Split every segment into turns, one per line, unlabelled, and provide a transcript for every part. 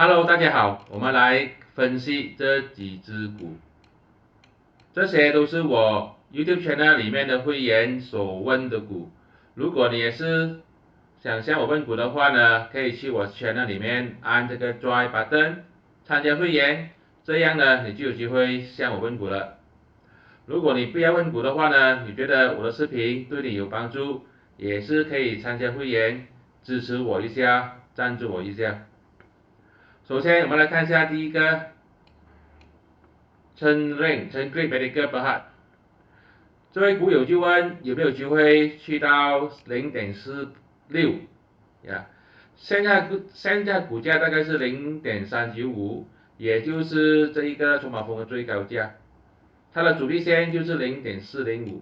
Hello，大家好，我们来分析这几只股，这些都是我 YouTube channel 里面的会员所问的股。如果你也是想向我问股的话呢，可以去我 channel 里面按这个 Join button 参加会员，这样呢你就有机会向我问股了。如果你不要问股的话呢，你觉得我的视频对你有帮助，也是可以参加会员，支持我一下，赞助我一下。首先，我们来看一下第一个Chen Great Medical Berhad，这位股友就问有没有机会去到0.46呀？现在股价大概是0.395，也就是这一个筹码峰的最高价，它的阻力线就是0.405，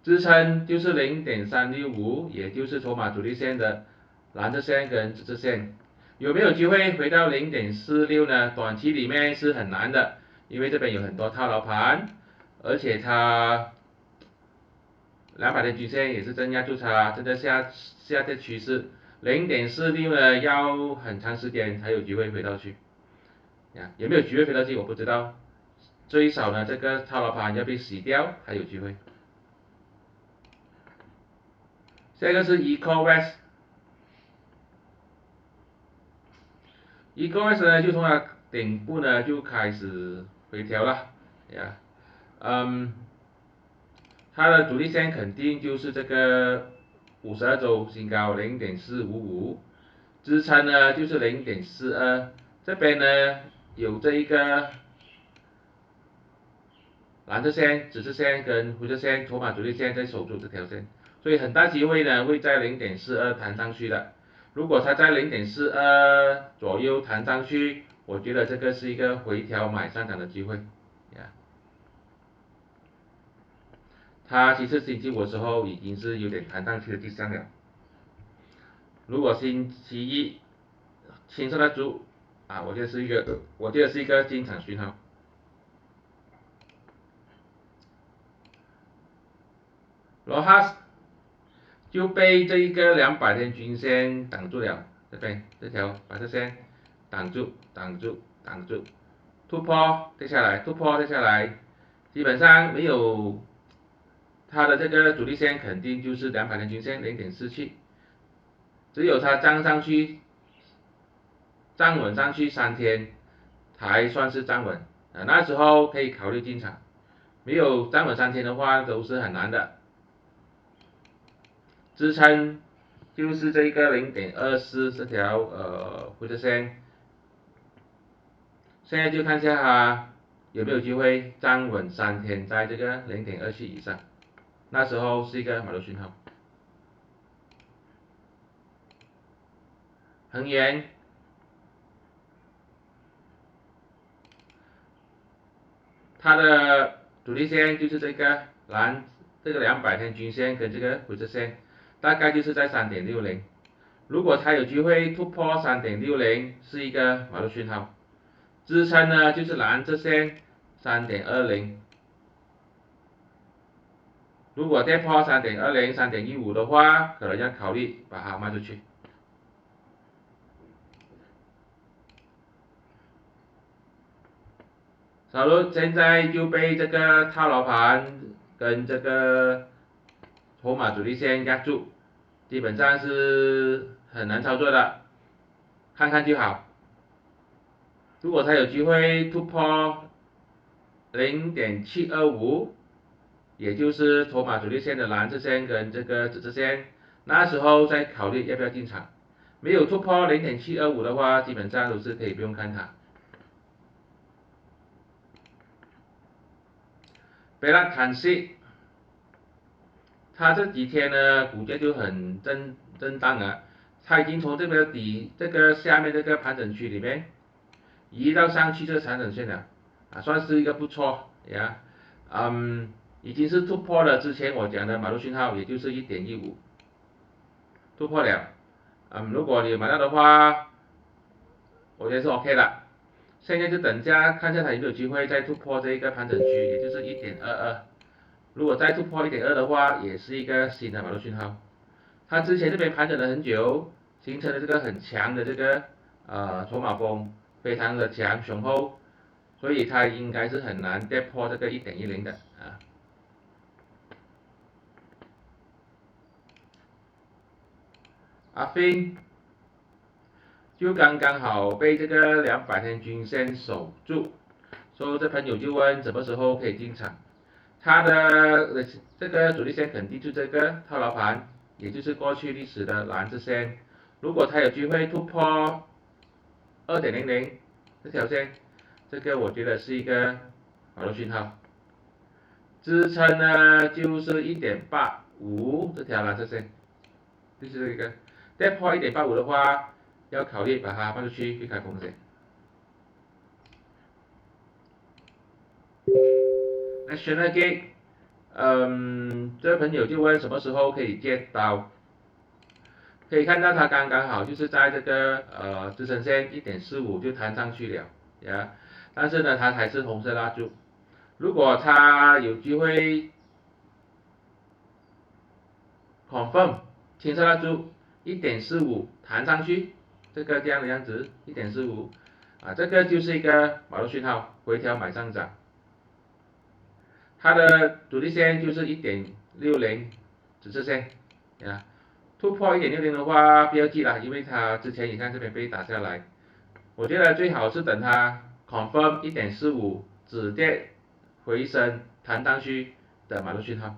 支撑就是0.365，也就是筹码阻力线的蓝色线跟紫色线。有没有机会回到0.46呢？短期里面是很难的，因为这边有很多套牢盘，而且它200天均线也是正压住它，正在下跌趋势。0.46呢，要很长时间才有机会回到去。有没有机会回到去我不知道，最少呢这个套牢盘要被洗掉才有机会。下一个是 EcoWest。EcoWest 呢，就从它顶部呢就开始回调了，它的阻力线肯定就是这个52周新高0.455，支撑呢就是0.42，这边呢有这一个蓝色线、紫色线跟灰色线筹码阻力线在守住这条线，所以很大机会呢会在0.42弹上去的。如果它在0.42左右弹上去，我觉得这个是一个回调买上涨的机会。它其实星期五的时候已经是有点弹上去的迹象了。如果星期一轻松的足我觉得是一个进场讯号。罗哈就被这一个200天均线挡住了，这边这条白色线挡住，突破跌下来，基本上没有它的这个阻力线肯定就是200天均线0.47，只有它站稳上去3天才算是站稳，那时候可以考虑进场，没有站稳3天的话都是很难的。支撑就是这个0.24这条灰色线，现在就看一下它有没有机会站稳3天在这个0.27以上，那时候是一个买入讯号。恒源它的主力线就是这个200天均线跟这个灰色线，大概就是在3.60，如果它有机会突破3.60，是一个买入讯号。支撑呢就是蓝色线3.20，如果跌破3.20、3.15的话，可能要考虑把它卖出去。小卢现在就被这个套牢盘跟这个筹码主力线压住，基本上是很难操作的，看看就好。如果它有机会突破0.725，也就是筹码主力线的蓝色线跟这个紫色线，那时候再考虑要不要进场。没有突破0.725的话，基本上都是可以不用看它。贝拉坎西，它这几天呢股价就很震荡啊，它已经从这个这个下面这个盘整区里面移到上去这个盘整线了，算是一个不错呀，已经是突破了之前我讲的买入讯号，也就是1.15，突破了，如果你买到的话，我觉得是 OK 的。现在就等下看一下它有没有机会再突破这一个盘整区，也就是1.22。如果再突破1.2的话，也是一个新的买入讯号。它之前这边盘整了很久，形成了这个很强的这个筹码峰非常的强雄厚，所以它应该是很难跌破这个1.10的啊。阿飞就刚刚好被这个200天均线守住，所以这朋友就问什么时候可以进场。它的这个主力线肯定就这个套牢盘，也就是过去历史的蓝色线。如果它有机会突破2.00这条线，这个我觉得是一个好的讯号。支撑呢就是1.85这条蓝色线，就是这个跌破1.85的话，要考虑把它放出去避开风险。National Gate，这位朋友就问什么时候可以见到，可以看到它刚刚好就是在这个支撑线1.45就弹上去了呀，但是呢它还是红色蜡烛，如果它有机会 confirm 青色蜡烛1.45弹上去，这个这样的样子1.45啊，这个就是一个买入讯号，回调买上涨。它的主力线就是1.60紫色线呀，突破1.60的话不要急了，因为它之前你看这边被打下来，我觉得最好是等它 confirm 1.45止跌回升弹上去的买入讯号。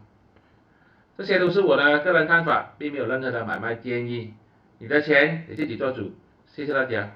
这些都是我的个人看法，并没有任何的买卖建议，你的钱你自己做主，谢谢大家。